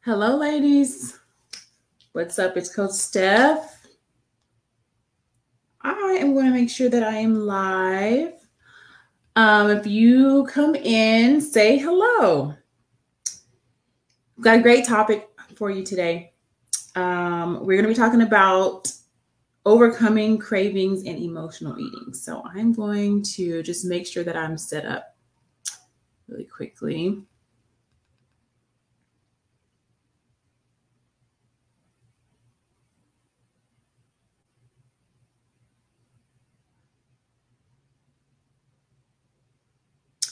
Hello, ladies. What's up? It's Coach Steph. I am going to make sure that I am live. If you come in, say hello. We've got a great topic for you today. We're going to be talking about overcoming cravings and emotional eating. So I'm going to just make sure that I'm set up really quickly.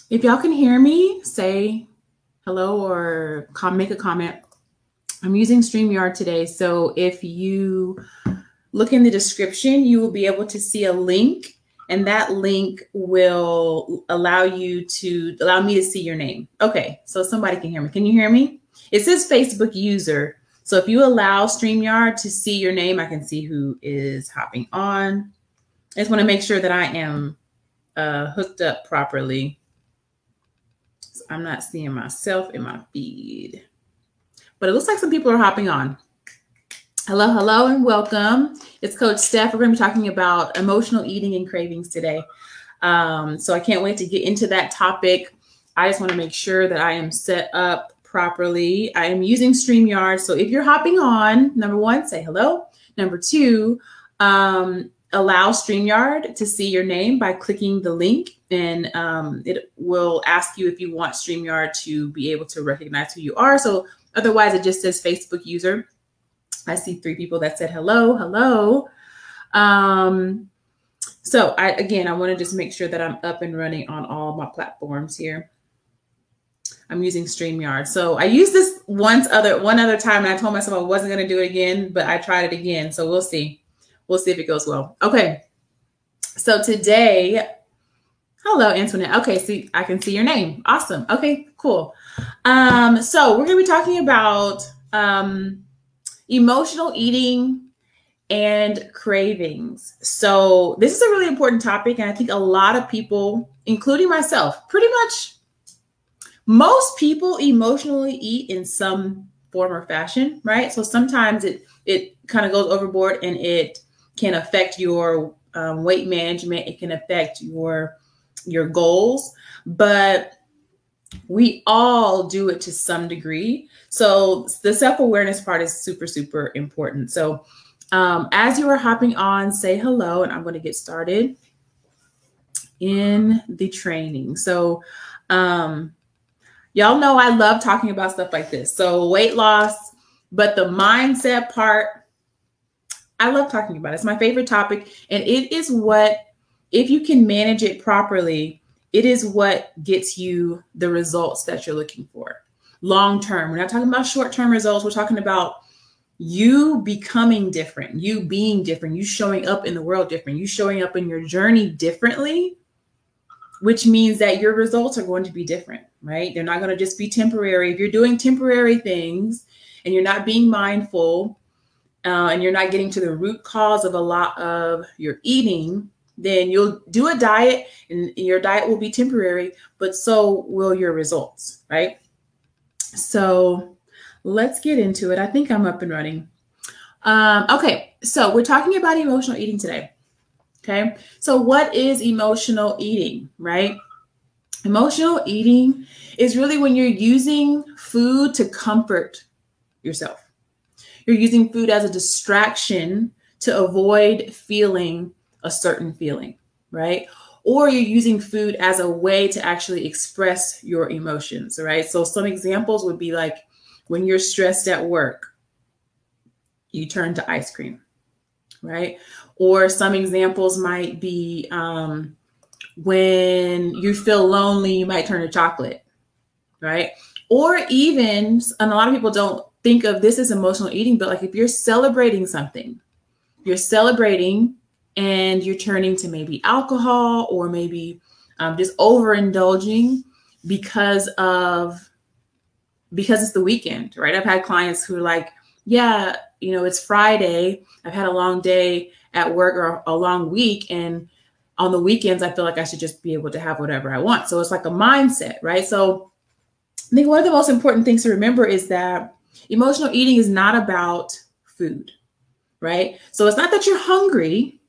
If y'all can hear me, say hello or make a comment. I'm using StreamYard today, so if you look in the description, you will be able to see a link, and that link will allow me to see your name. Okay, so somebody can hear me. Can you hear me? It says Facebook user. So if you allow StreamYard to see your name, I can see who is hopping on. I just want to make sure that I am hooked up properly. So I'm not seeing myself in my feed, but it looks like some people are hopping on. Hello, hello, and welcome. It's Coach Steph. We're going to be talking about emotional eating and cravings today. So I can't wait to get into that topic. I just want to make sure that I am set up properly. I am using StreamYard. So if you're hopping on, number one, say hello. Number two, allow StreamYard to see your name by clicking the link, and it will ask you if you want StreamYard to be able to recognize who you are. So otherwise, it just says Facebook user. I see 3 people that said hello, hello. So I want to just make sure that I'm up and running on all my platforms here. I'm using StreamYard. So I used this one other time, and I told myself I wasn't going to do it again, but I tried it again. So we'll see. We'll see if it goes well. Okay. So today, hello, Antoinette. Okay, see, I can see your name. Awesome. Okay, cool. So we're going to be talking about emotional eating and cravings. So this is a really important topic, and I think a lot of people, including myself, pretty much most people emotionally eat in some form or fashion, right? So sometimes it kind of goes overboard, and it can affect your weight management. It can affect your goals, but we all do it to some degree. So the self-awareness part is super, super important. So as you are hopping on, say hello, and I'm going to get started in the training. So y'all know I love talking about stuff like this. So weight loss, but the mindset part, I love talking about it. It's my favorite topic. And it is what, if you can manage it properly, it is what gets you the results that you're looking for. Long-term. We're not talking about short-term results. We're talking about you becoming different, you being different, you showing up in the world different, you showing up in your journey differently, which means that your results are going to be different, right? They're not going to just be temporary. If you're doing temporary things and you're not being mindful, and you're not getting to the root cause of a lot of your eating, then you'll do a diet, and your diet will be temporary, but so will your results, right? So let's get into it. I think I'm up and running. Okay, so we're talking about emotional eating today. Okay, so what is emotional eating, right? Emotional eating is really when you're using food to comfort yourself. You're using food as a distraction to avoid feeling a certain feeling, right? Or you're using food as a way to actually express your emotions, right? So some examples would be like when you're stressed at work, you turn to ice cream, right? Or some examples might be when you feel lonely, you might turn to chocolate, right? Or even, and a lot of people don't think of this as emotional eating, but like if you're celebrating something, you're celebrating and you're turning to maybe alcohol, or maybe just overindulging because it's the weekend, right? I've had clients who are like, yeah, it's Friday. I've had a long day at work or a long week. And on the weekends, I feel like I should just be able to have whatever I want. So it's like a mindset, right? So I think one of the most important things to remember is that Emotional eating is not about food, right? So it's not that you're hungry,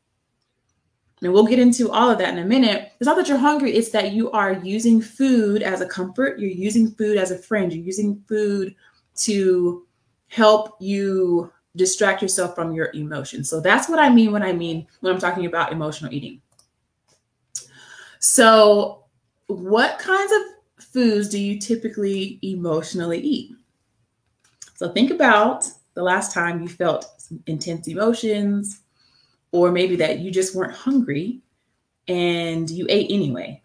and we'll get into all of that in a minute. It's not that you're hungry, it's that you are using food as a comfort, you're using food as a friend, you're using food to help you distract yourself from your emotions. So that's what I mean when I'm talking about emotional eating. So what kinds of foods do you typically emotionally eat? So think about the last time you felt intense emotions, or maybe that you just weren't hungry and you ate anyway.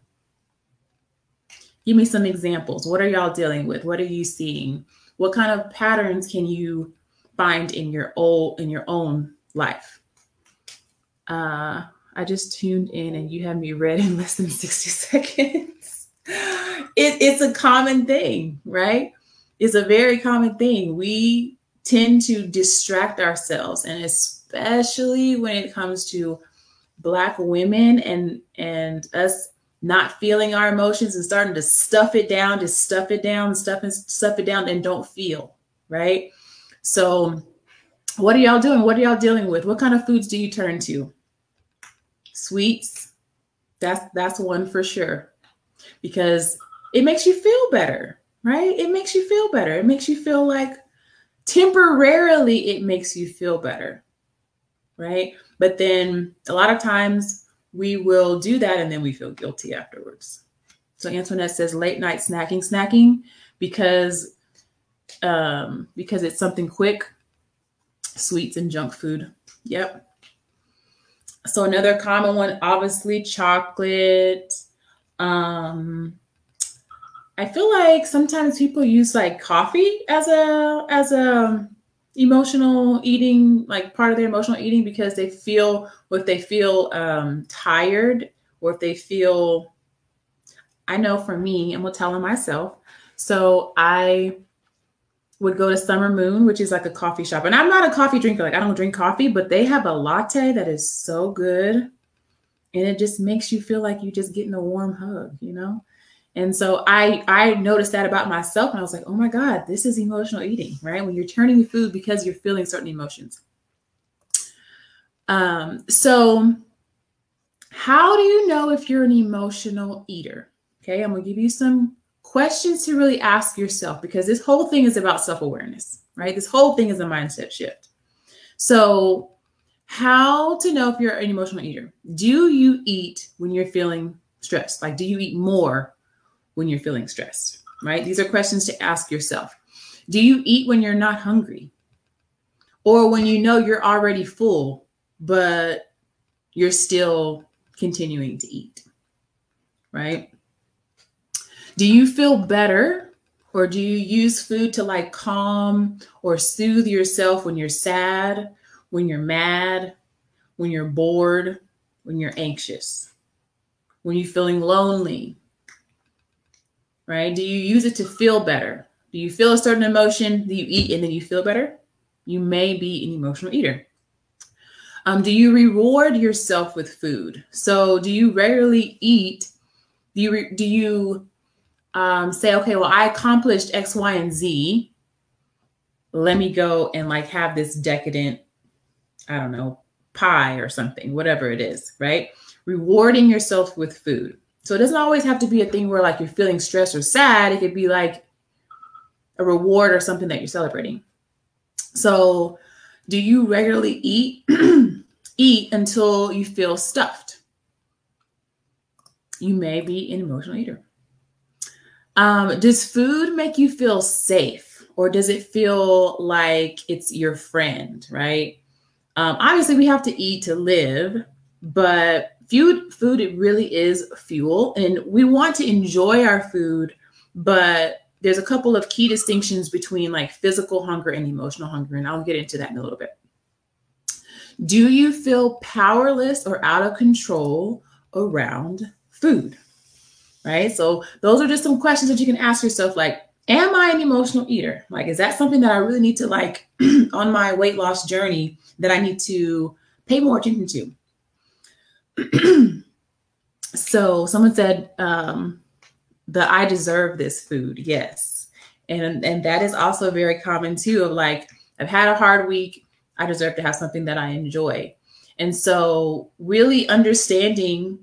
Give me some examples. What are y'all dealing with? What are you seeing? What kind of patterns can you find in your own life? I just tuned in and you have me read in less than 60 seconds. It's a common thing, right? It's a very common thing. We tend to distract ourselves, and especially when it comes to Black women and us not feeling our emotions and starting to stuff it down, and don't feel, right? So what are y'all doing? What are y'all dealing with? What kind of foods do you turn to? Sweets, that's one for sure, because it makes you feel better, right? It makes you feel better. It makes you feel like temporarily it makes you feel better, right? But then a lot of times we will do that and then we feel guilty afterwards. So Antoinette says late night snacking because it's something quick, sweets and junk food. Yep. So another common one, obviously chocolate. I feel like sometimes people use like coffee as a emotional eating, like part of their emotional eating, because they feel tired, or if they feel, I know for me, and we'll tell them myself. So I would go to Summer Moon, which is like a coffee shop. And I'm not a coffee drinker. Like I don't drink coffee, but they have a latte that is so good. And it just makes you feel like you're just getting a warm hug, you know? And so I noticed that about myself. And I was like, oh my God, this is emotional eating, right? When you're turning to food because you're feeling certain emotions. So how do you know if you're an emotional eater? Okay, I'm going to give you some questions to really ask yourself, because this whole thing is about self-awareness, right? This whole thing is a mindset shift. So how to know if you're an emotional eater? Do you eat when you're feeling stressed? Like, do you eat more when you're feeling stressed, right? These are questions to ask yourself. Do you eat when you're not hungry? Or when you know you're already full, but you're still continuing to eat, right? Do you feel better, or do you use food to like calm or soothe yourself when you're sad, when you're mad, when you're bored, when you're anxious, when you're feeling lonely, right? Do you use it to feel better? Do you feel a certain emotion, do you eat and then you feel better? You may be an emotional eater. Do you reward yourself with food? So do you regularly eat? Do you say, okay, well, I accomplished X, Y, and Z. Let me go and like have this decadent, I don't know, pie or something, whatever it is, right? Rewarding yourself with food. So it doesn't always have to be a thing where like you're feeling stressed or sad. It could be like a reward or something that you're celebrating. So do you regularly eat until you feel stuffed? You may be an emotional eater. Does food make you feel safe, or does it feel like it's your friend, right? Obviously we have to eat to live, but food, it really is fuel, and we want to enjoy our food, but there's a couple of key distinctions between like physical hunger and emotional hunger, and I'll get into that in a little bit. Do you feel powerless or out of control around food? Right? So those are just some questions that you can ask yourself, like, am I an emotional eater? Like, is that something that I really need to like on my weight loss journey that I need to pay more attention to? So someone said, the I deserve this food. Yes. And that is also very common too, of like, I've had a hard week. I deserve to have something that I enjoy. And so really understanding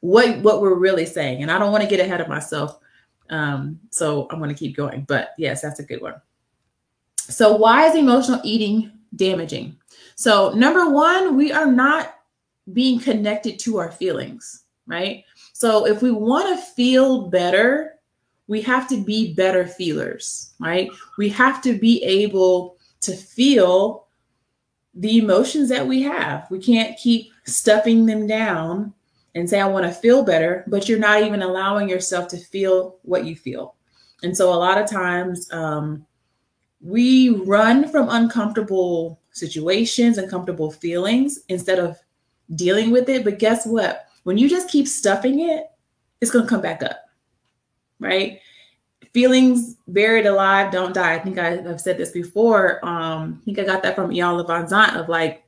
what we're really saying. And I don't want to get ahead of myself. So I'm going to keep going. But yes, that's a good one. So why is emotional eating damaging? So number one, we are not being connected to our feelings, right? So if we want to feel better, we have to be better feelers, right? We have to be able to feel the emotions that we have. We can't keep stuffing them down and say, I want to feel better, but you're not even allowing yourself to feel what you feel. And so a lot of times we run from uncomfortable situations, uncomfortable feelings instead of dealing with it. But guess what? When you just keep stuffing it, it's going to come back up, right? Feelings buried alive don't die. I think I've said this before. I think I got that from Ian Levanzant of like,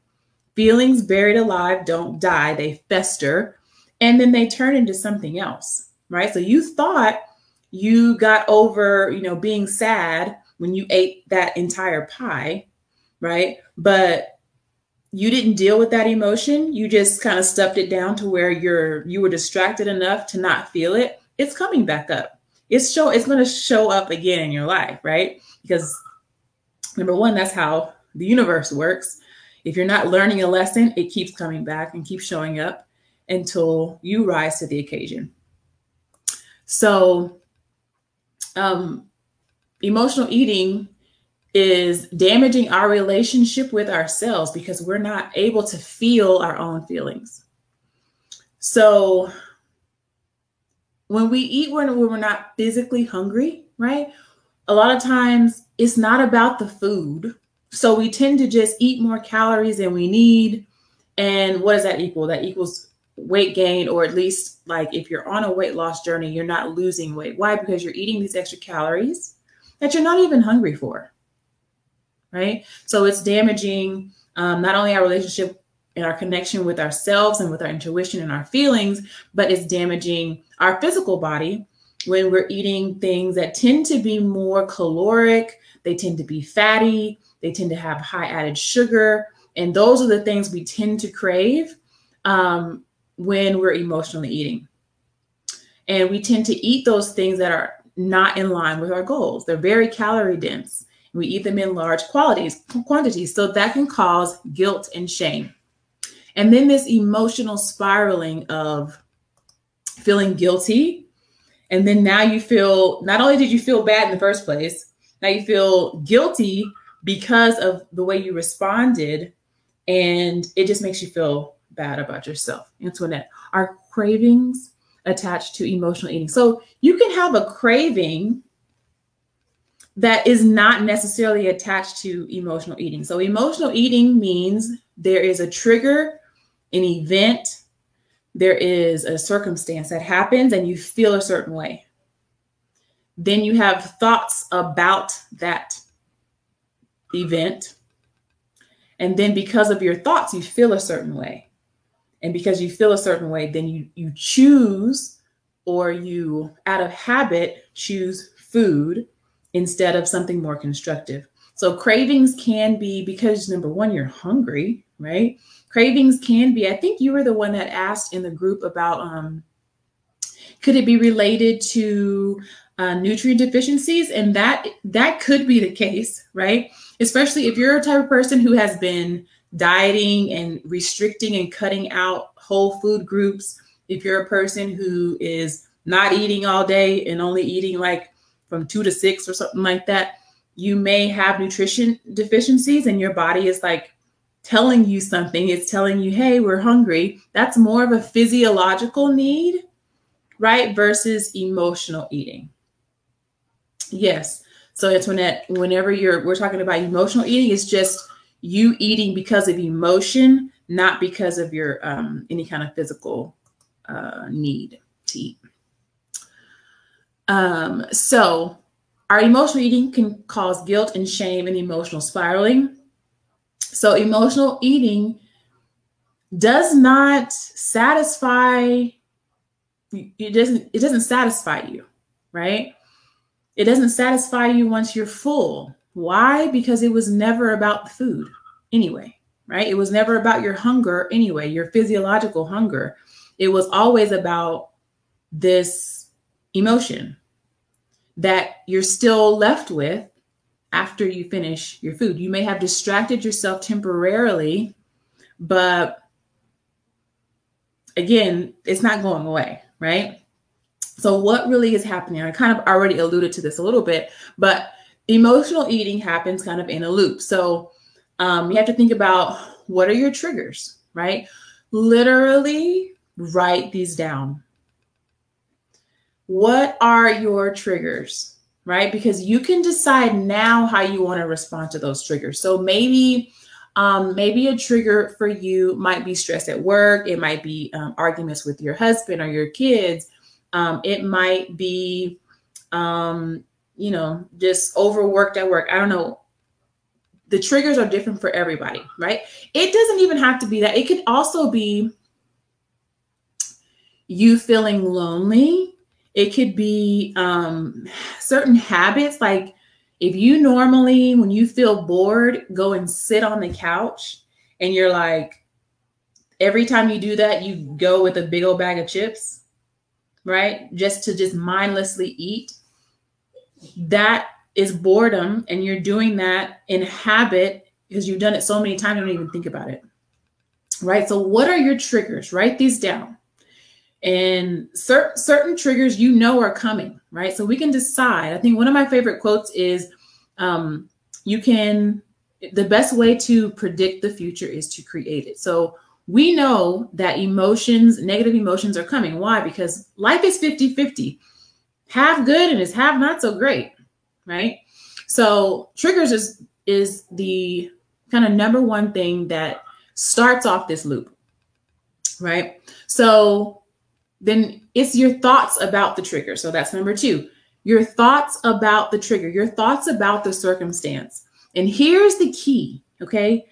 feelings buried alive don't die. They fester and then they turn into something else, right? So you thought you got over, being sad when you ate that entire pie, right? But you didn't deal with that emotion. You just kind of stuffed it down to where you were distracted enough to not feel it. It's coming back up. It's going to show up again in your life, right? Because number one, that's how the universe works. If you're not learning a lesson, it keeps coming back and keeps showing up until you rise to the occasion. So emotional eating is damaging our relationship with ourselves because we're not able to feel our own feelings. So when we eat when we're not physically hungry, right? A lot of times it's not about the food. So we tend to just eat more calories than we need. And what does that equal? That equals weight gain, or at least like if you're on a weight loss journey, you're not losing weight. Why? Because you're eating these extra calories that you're not even hungry for, right? So it's damaging not only our relationship and our connection with ourselves and with our intuition and our feelings, but it's damaging our physical body when we're eating things that tend to be more caloric. They tend to be fatty. They tend to have high added sugar. And those are the things we tend to crave when we're emotionally eating. And we tend to eat those things that are not in line with our goals. They're very calorie dense. We eat them in large quantities. So that can cause guilt and shame. And then this emotional spiraling of feeling guilty. And then now you feel, not only did you feel bad in the first place, now you feel guilty because of the way you responded. And it just makes you feel bad about yourself. Antoinette, are cravings attached to emotional eating? So you can have a craving that is not necessarily attached to emotional eating. So emotional eating means there is a trigger, an event, there is a circumstance that happens and you feel a certain way. Then you have thoughts about that event. And then because of your thoughts, you feel a certain way. And because you feel a certain way, then you choose, or you out of habit choose food instead of something more constructive. So cravings can be because, number one, you're hungry, right? Cravings can be, I think you were the one that asked in the group about, could it be related to nutrient deficiencies? And that could be the case, right? Especially if you're a type of person who has been dieting and restricting and cutting out whole food groups. If you're a person who is not eating all day and only eating like from 2 to 6 or something like that, you may have nutrition deficiencies and your body is like telling you something. It's telling you, hey, we're hungry. That's more of a physiological need, right? Versus emotional eating. Yes. So Antoinette, whenever we're talking about emotional eating, it's just you eating because of emotion, not because of your any kind of physical need to eat. So our emotional eating can cause guilt and shame and emotional spiraling. So emotional eating does not satisfy. It doesn't satisfy you, right? It doesn't satisfy you once you're full. Why? Because it was never about the food anyway, right? It was never about your hunger anyway, your physiological hunger. It was always about this emotion that you're still left with after you finish your food. You may have distracted yourself temporarily, but again, it's not going away, right? So what really is happening? I kind of already alluded to this a little bit, but emotional eating happens kind of in a loop. So you have to think about, what are your triggers, right? Literally write these down. What are your triggers, right? Because you can decide now how you want to respond to those triggers. So maybe a trigger for you might be stress at work. It might be arguments with your husband or your kids. It might be, just overworked at work. I don't know. The triggers are different for everybody, right? It doesn't even have to be that. It could also be you feeling lonely. It could be certain habits. Like if you normally, when you feel bored, go and sit on the couch, and you're like, every time you do that, you go with a big old bag of chips, right? Just mindlessly eat. That is boredom, and you're doing that in habit because you've done it so many times you don't even think about it, right? So what are your triggers? Write these down. And certain triggers are coming, right? So we can decide. I think one of my favorite quotes is, the best way to predict the future is to create it. So we know that negative emotions are coming. Why? Because life is 50-50. Half good and it's half not so great, right? So triggers is the kind of number one thing that starts off this loop, right? So then it's your thoughts about the trigger. So that's number two, your thoughts about the trigger, your thoughts about the circumstance. And here's the key, okay?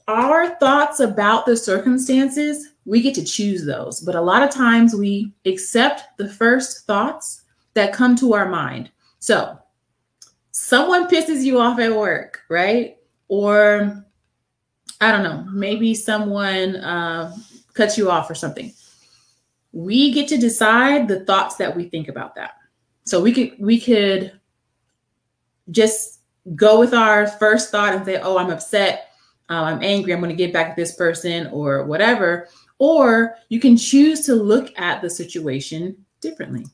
Our thoughts about the circumstances, we get to choose those. But a lot of times we accept the first thoughts that come to our mind. So someone pisses you off at work, right? Or I don't know, maybe someone cuts you off or something. We get to decide the thoughts that we think about that. So we could just go with our first thought and say, oh, I'm upset, I'm angry, I'm going to get back at this person or whatever. Or you can choose to look at the situation differently,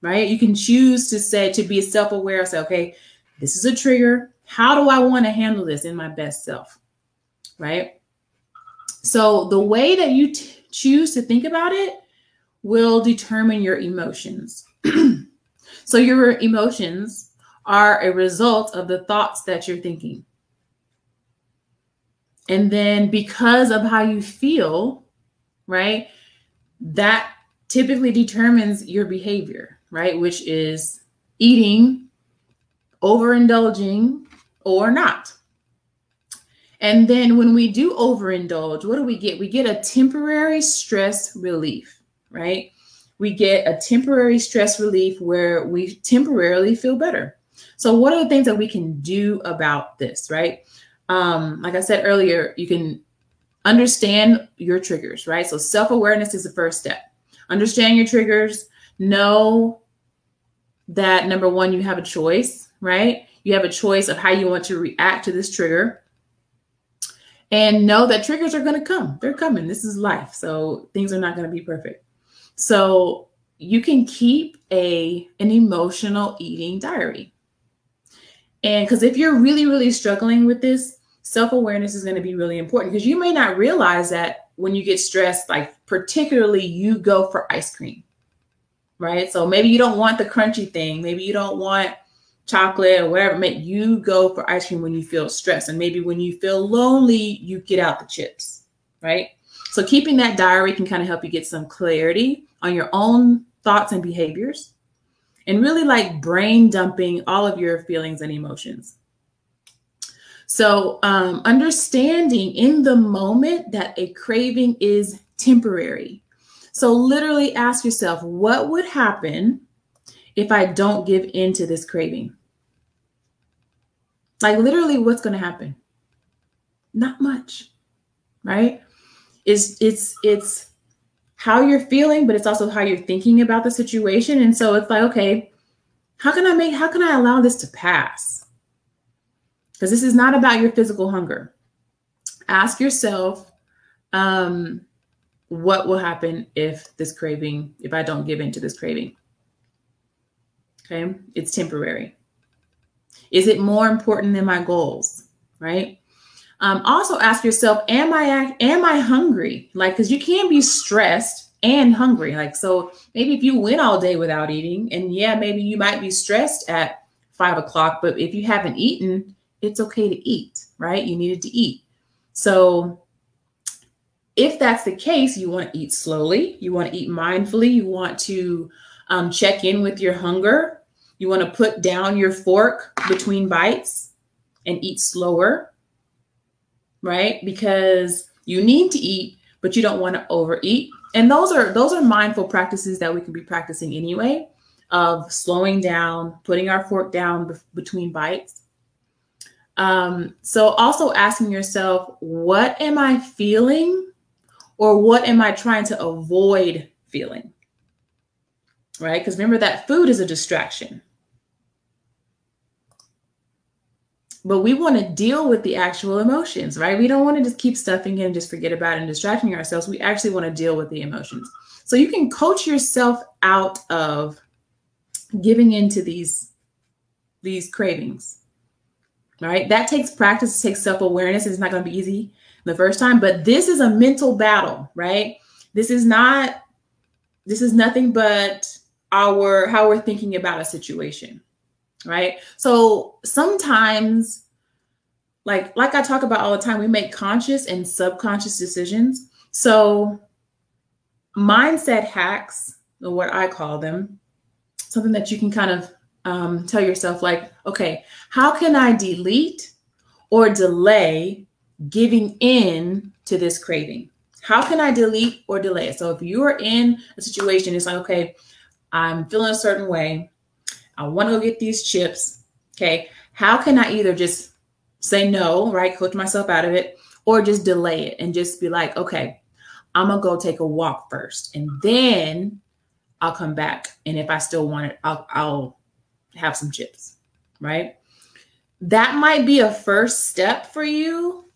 right? You can choose to be self-aware, say, okay, this is a trigger. How do I want to handle this in my best self, right? So the way that you choose to think about it will determine your emotions. So your emotions are a result of the thoughts that you're thinking. And then because of how you feel, right, that typically determines your behavior, right, which is eating, overindulging, or not. And then when we do overindulge, what do we get? We get a temporary stress relief, right? We get a temporary stress relief where we temporarily feel better. So what are the things that we can do about this, right? Like I said earlier, you can understand your triggers, right? So self-awareness is the first step. Understand your triggers. Know that, number one, you have a choice, right? You have a choice of how you want to react to this trigger. And know that triggers are going to come. They're coming. This is life. So things are not going to be perfect. So you can keep an emotional eating diary. And because if you're really, really struggling with this, self-awareness is going to be really important, because you may not realize that when you get stressed, like particularly you go for ice cream, right? So maybe you don't want the crunchy thing. Maybe you don't want chocolate or whatever. Maybe you go for ice cream when you feel stressed. And maybe when you feel lonely, you get out the chips, right? So keeping that diary can kind of help you get some clarity on your own thoughts and behaviors, and really like brain dumping all of your feelings and emotions. So understanding in the moment that a craving is temporary. So literally ask yourself, what would happen if I don't give in to this craving? Like literally what's going to happen? Not much, right? It's how you're feeling, but it's also how you're thinking about the situation. And so it's like, okay, how can I allow this to pass? Because this is not about your physical hunger. Ask yourself, what will happen if I don't give in to this craving? Okay, it's temporary. Is it more important than my goals? Right? Also ask yourself, am I hungry? Like, because you can't be stressed and hungry. Like, so maybe if you went all day without eating, and yeah, maybe you might be stressed at 5 o'clock, but if you haven't eaten, it's okay to eat, right? You needed to eat. So if that's the case, you want to eat slowly, you want to eat mindfully, you want to check in with your hunger. You want to put down your fork between bites and eat slower, right? Because you need to eat, but you don't want to overeat. And those are mindful practices that we can be practicing anyway, of slowing down, putting our fork down between bites. So also asking yourself, what am I feeling, or what am I trying to avoid feeling? Right? Because remember that food is a distraction. But we want to deal with the actual emotions, right? We don't want to just keep stuffing it and just forget about it and distracting ourselves. We actually want to deal with the emotions. So you can coach yourself out of giving into these cravings, right? That takes practice, it takes self-awareness. It's not going to be easy the first time, but this is a mental battle, right? This is nothing but how we're thinking about a situation. Right. So sometimes, like I talk about all the time, we make conscious and subconscious decisions. So mindset hacks, or what I call them, something that you can kind of tell yourself, like, okay, how can I delete or delay giving in to this craving? How can I delete or delay it? So if you are in a situation, it's like, okay, I'm feeling a certain way, I want to go get these chips. Okay. How can I either just say no, right? Coach myself out of it, or just delay it and just be like, okay, I'm going to go take a walk first, and then I'll come back. And if I still want it, I'll have some chips, right? That might be a first step for you.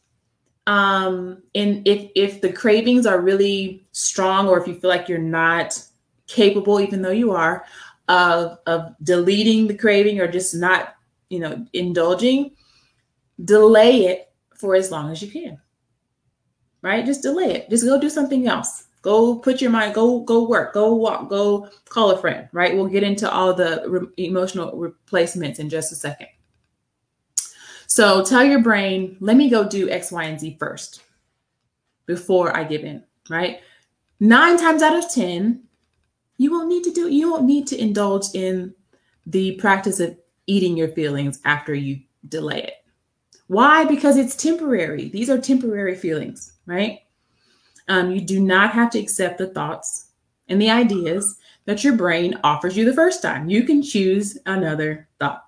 And if the cravings are really strong, or if you feel like you're not capable, even though you are, of deleting the craving, or just not, indulging, delay it for as long as you can, right? Just delay it. Just go do something else. Go put your mind, go work, go walk, go call a friend, right? We'll get into all the emotional replacements in just a second. So tell your brain, let me go do X, Y, and Z first before I give in, right? 9 times out of 10, you won't need to indulge in the practice of eating your feelings after you delay it. Why? Because it's temporary. These are temporary feelings, right? You do not have to accept the thoughts and the ideas that your brain offers you the first time. You can choose another thought.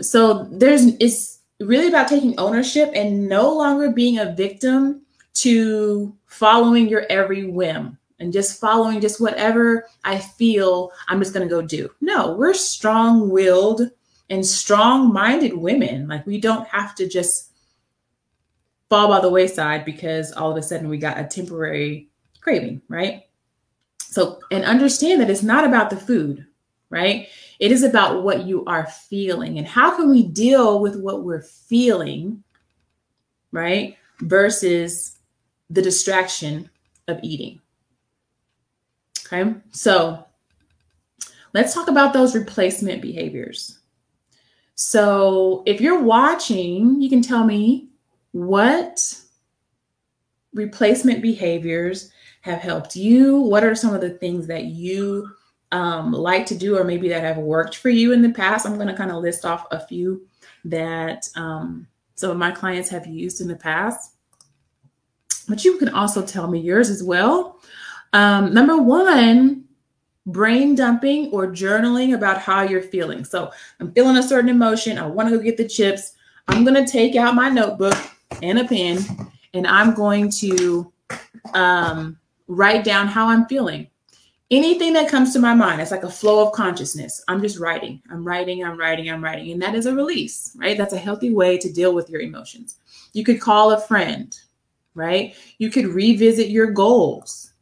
So it's really about taking ownership and no longer being a victim to following your every whim and just following just whatever I feel I'm just going to go do. No, we're strong-willed and strong-minded women. Like, we don't have to just fall by the wayside because all of a sudden we got a temporary craving, right? So, and understand that it's not about the food, right? It is about what you are feeling, and how can we deal with what we're feeling, right? Versus the distraction of eating. Okay, so let's talk about those replacement behaviors. So if you're watching, you can tell me what replacement behaviors have helped you. What are some of the things that you like to do, or maybe that have worked for you in the past? I'm going to kind of list off a few that some of my clients have used in the past, but you can also tell me yours as well. Number one brain dumping or journaling about how you're feeling. So I'm feeling a certain emotion. I want to go get the chips. I'm going to take out my notebook and a pen, and I'm going to write down how I'm feeling. Anything that comes to my mind, it's like a flow of consciousness. I'm just writing. I'm writing. And that is a release, right? That's a healthy way to deal with your emotions. You could call a friend, right? You could revisit your goals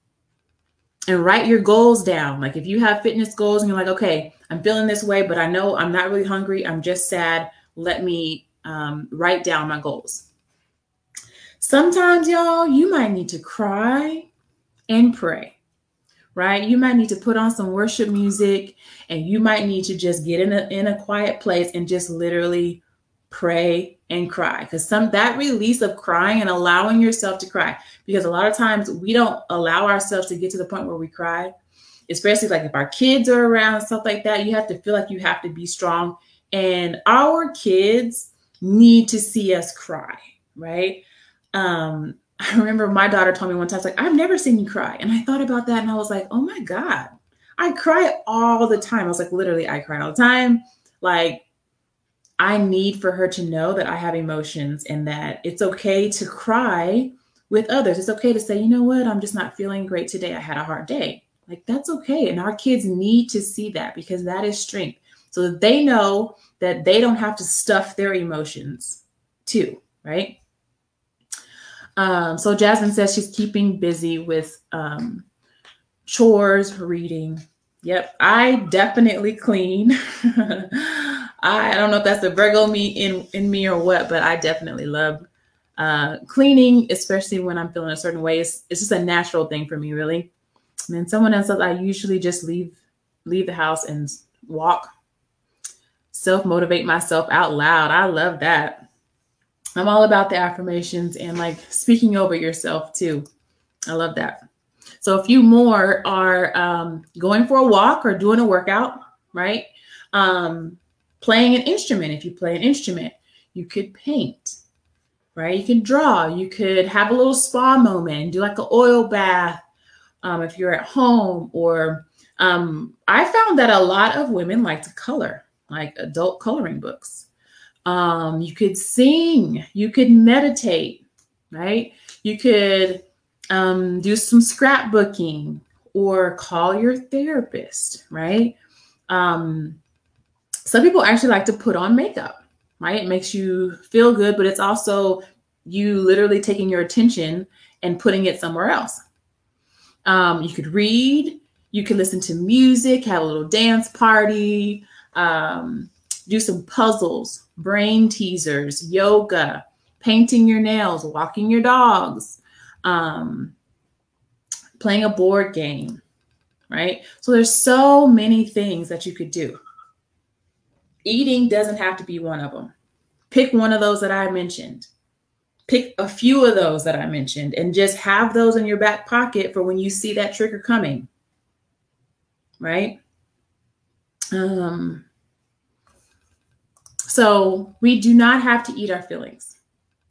and write your goals down. Like if you have fitness goals and you're like, okay, I'm feeling this way, but I know I'm not really hungry. I'm just sad. Let me write down my goals. Sometimes, y'all, you might need to cry and pray. Right? You might need to put on some worship music, and you might need to just get in a quiet place and just literally pray and cry. Because that release of crying and allowing yourself to cry, because a lot of times we don't allow ourselves to get to the point where we cry, especially like if our kids are around, stuff like that. You have to feel like you have to be strong, and our kids need to see us cry, right? I remember my daughter told me one time, like, I've never seen you cry. And I thought about that and I was like, oh my God, I cry all the time. I was like, literally, I cry all the time. Like, I need for her to know that I have emotions and that it's okay to cry with others. It's okay to say, you know what, I'm just not feeling great today. I had a hard day. Like, that's okay. And our kids need to see that, because that is strength. So that they know that they don't have to stuff their emotions too, right? So Jasmine says she's keeping busy with chores, reading. Yep, I definitely clean. I don't know if that's the Virgo me in me or what, but I definitely love cleaning, especially when I'm feeling a certain way. It's just a natural thing for me, really. And then someone else says I usually just leave the house and walk, self-motivate myself out loud. I love that. I'm all about the affirmations and like speaking over yourself too. I love that. So a few more are going for a walk or doing a workout, right? Playing an instrument. If you play an instrument, you could paint, right? You can draw. You could have a little spa moment and do like an oil bath if you're at home. Or I found that a lot of women like to color, like adult coloring books. You could sing, you could meditate, right? You could do some scrapbooking or call your therapist, right? Some people actually like to put on makeup, right? It makes you feel good, but it's also you literally taking your attention and putting it somewhere else. You could read, you could listen to music, have a little dance party, do some puzzles, brain teasers, yoga, painting your nails, walking your dogs, playing a board game, right? So there's so many things that you could do. Eating doesn't have to be one of them. Pick one of those that I mentioned. Pick a few of those that I mentioned and just have those in your back pocket for when you see that trigger coming, right? So we do not have to eat our feelings,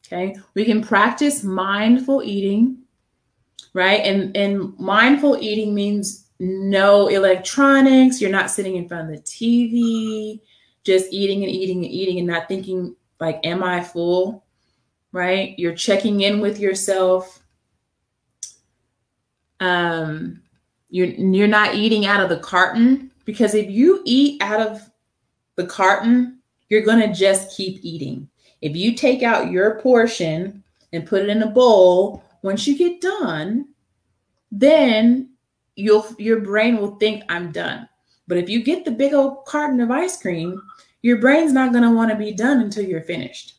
okay? We can practice mindful eating, right? And mindful eating means no electronics. You're not sitting in front of the TV, just eating and eating and eating and not thinking like, am I full, right? You're checking in with yourself. You're not eating out of the carton, because if you eat out of the carton, you're going to just keep eating. If you take out your portion and put it in a bowl, once you get done, then your brain will think I'm done. But if you get the big old carton of ice cream, your brain's not going to want to be done until you're finished.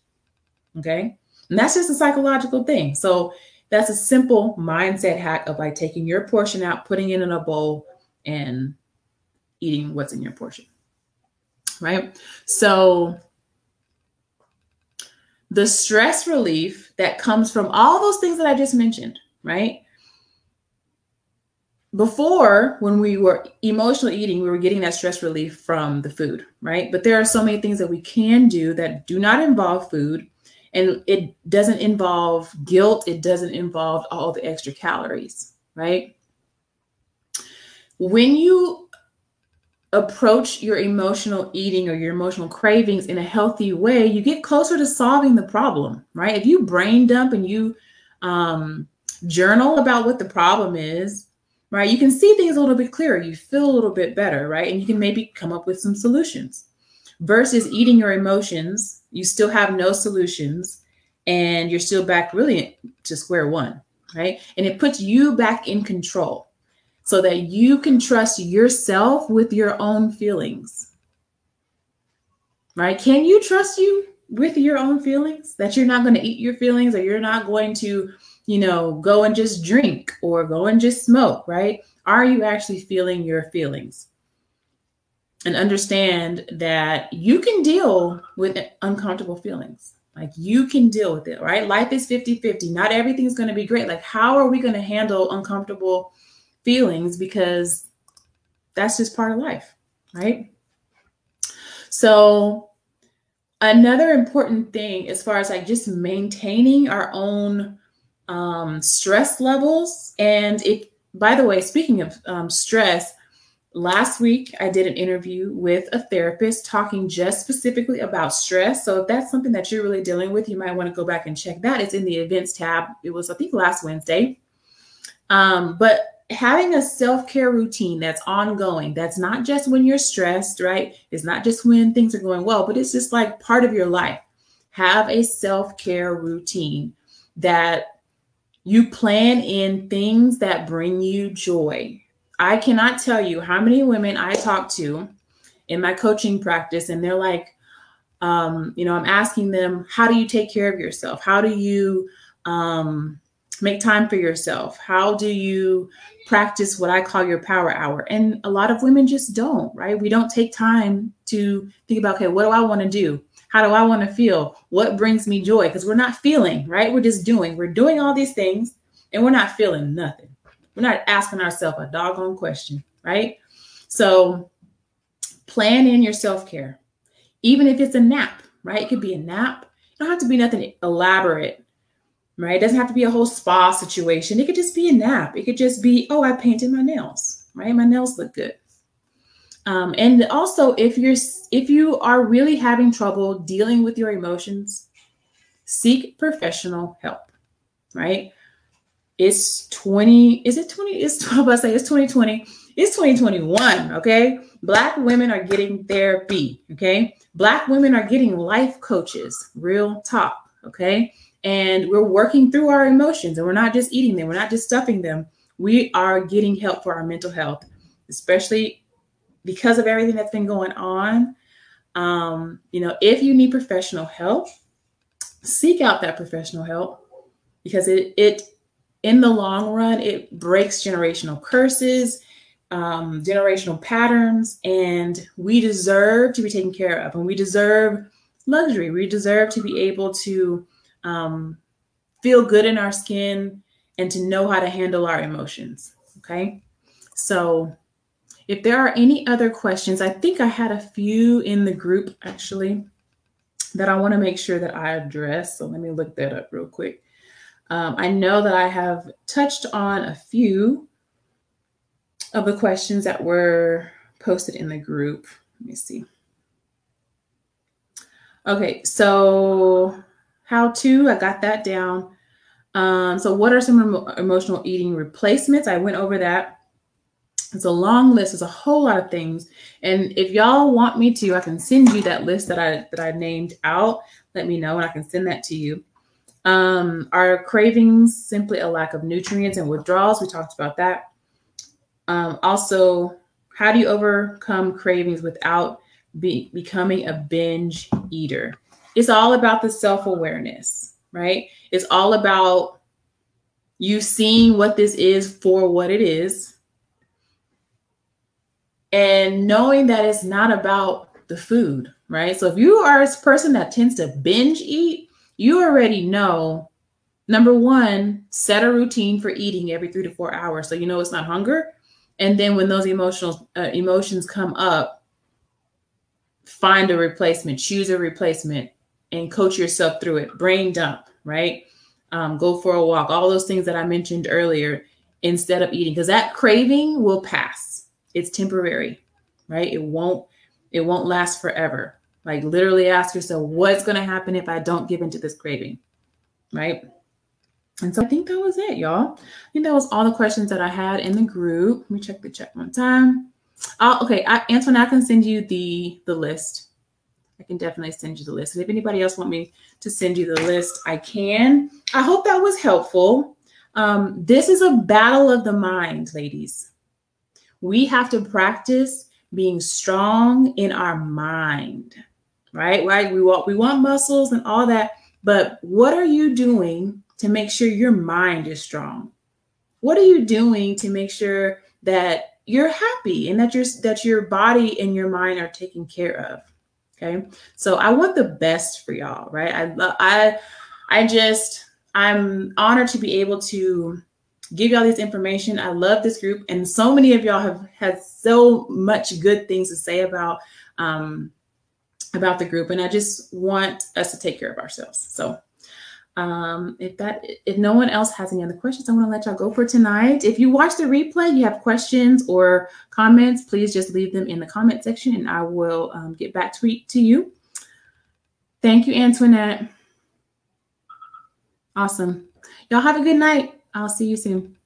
Okay? And that's just a psychological thing. So that's a simple mindset hack of like taking your portion out, putting it in a bowl, and eating what's in your portion. Right? So the stress relief that comes from all those things that I just mentioned, right? Before, when we were emotional eating, we were getting that stress relief from the food, right? But there are so many things that we can do that do not involve food, and it doesn't involve guilt. It doesn't involve all the extra calories, right? when you approach your emotional eating or your emotional cravings in a healthy way, you get closer to solving the problem, right? If you brain dump and you journal about what the problem is, right, you can see things a little bit clearer. You feel a little bit better, right? And you can maybe come up with some solutions. Versus eating your emotions, you still have no solutions and you're still back really to square one, right? And it puts you back in control so that you can trust yourself with your own feelings, right? Can you trust you with your own feelings, that you're not going to eat your feelings, or you're not going to, go and just drink or go and just smoke, right? Are you actually feeling your feelings? And understand that you can deal with uncomfortable feelings. Like, you can deal with it, right? Life is 50-50. Not everything's going to be great. Like, how are we going to handle uncomfortable feelings? Because that's just part of life, right? So another important thing as far as like just maintaining our own stress levels. And by the way, speaking of stress, last week, I did an interview with a therapist talking just specifically about stress. So if that's something that you're really dealing with, you might want to go back and check that. It's in the events tab. It was, I think, last Wednesday. But having a self-care routine that's ongoing, that's not just when you're stressed, right? It's not just when things are going well, but it's just like part of your life. Have a self-care routine that you plan in things that bring you joy. I cannot tell you how many women I talk to in my coaching practice, and they're like, I'm asking them, how do you take care of yourself? How do you make time for yourself? How do you practice what I call your power hour? And a lot of women just don't, right? We don't take time to think about, okay, what do I want to do? How do I want to feel? What brings me joy? Because we're not feeling, right? We're just doing. We're doing all these things and we're not feeling nothing. We're not asking ourselves a doggone question, right? So plan in your self-care, even if it's a nap, right? It could be a nap. It don't have to be nothing elaborate, right? It doesn't have to be a whole spa situation. It could just be a nap. It could just be, oh, I painted my nails, right? My nails look good. And also, if you are really having trouble dealing with your emotions, seek professional help, right? It's 2020. It's 2020. It's 2021. Okay. Black women are getting therapy. Okay. Black women are getting life coaches, real talk. Okay. And we're working through our emotions, and we're not just eating them. We're not just stuffing them. We are getting help for our mental health, especially because of everything that's been going on. If you need professional help, seek out that professional help, because it in the long run, it breaks generational curses, generational patterns, and we deserve to be taken care of, and we deserve luxury. We deserve to be able to feel good in our skin and to know how to handle our emotions. Okay. So if there are any other questions, I think I had a few in the group actually that I want to make sure that I address. So let me look that up real quick. I know that I have touched on a few of the questions that were posted in the group. Let me see. Okay, so how to, I got that down. So what are some emotional eating replacements? I went over that. It's a long list. There's a whole lot of things. And if y'all want me to, I can send you that list that I named out. Let me know and I can send that to you. Are cravings simply a lack of nutrients and withdrawals? We talked about that. Also, how do you overcome cravings without becoming a binge eater? It's all about the self-awareness, right? It's all about you seeing what this is for what it is and knowing that it's not about the food, right? So if you are a person that tends to binge eat, you already know, number one, set a routine for eating every 3 to 4 hours. So you know it's not hunger. And then when those emotions come up, find a replacement, choose a replacement, and coach yourself through it. Brain dump, right? Go for a walk, all those things that I mentioned earlier instead of eating, because that craving will pass. It's temporary, right? It won't last forever. Like literally ask yourself, what's going to happen if I don't give into this craving, right? And so I think that was it, y'all. I think that was all the questions that I had in the group. Let me check the chat one time. Okay, Antoine, I can send you the list. I can definitely send you the list. And if anybody else want me to send you the list, I can. I hope that was helpful. This is a battle of the mind, ladies. We have to practice being strong in our mind, right? Right? We want muscles and all that, but what are you doing to make sure your mind is strong? What are you doing to make sure that you're happy and that your body and your mind are taken care of? Okay. So I want the best for y'all, right? I'm honored to be able to give y'all this information. I love this group, and so many of y'all have had so much good things to say about the group, and I just want us to take care of ourselves. So if no one else has any other questions, I want to let y'all go for tonight. If you watch the replay, you have questions or comments, please just leave them in the comment section and I will get back to you. Thank you, Antoinette. Awesome. Y'all have a good night. I'll see you soon.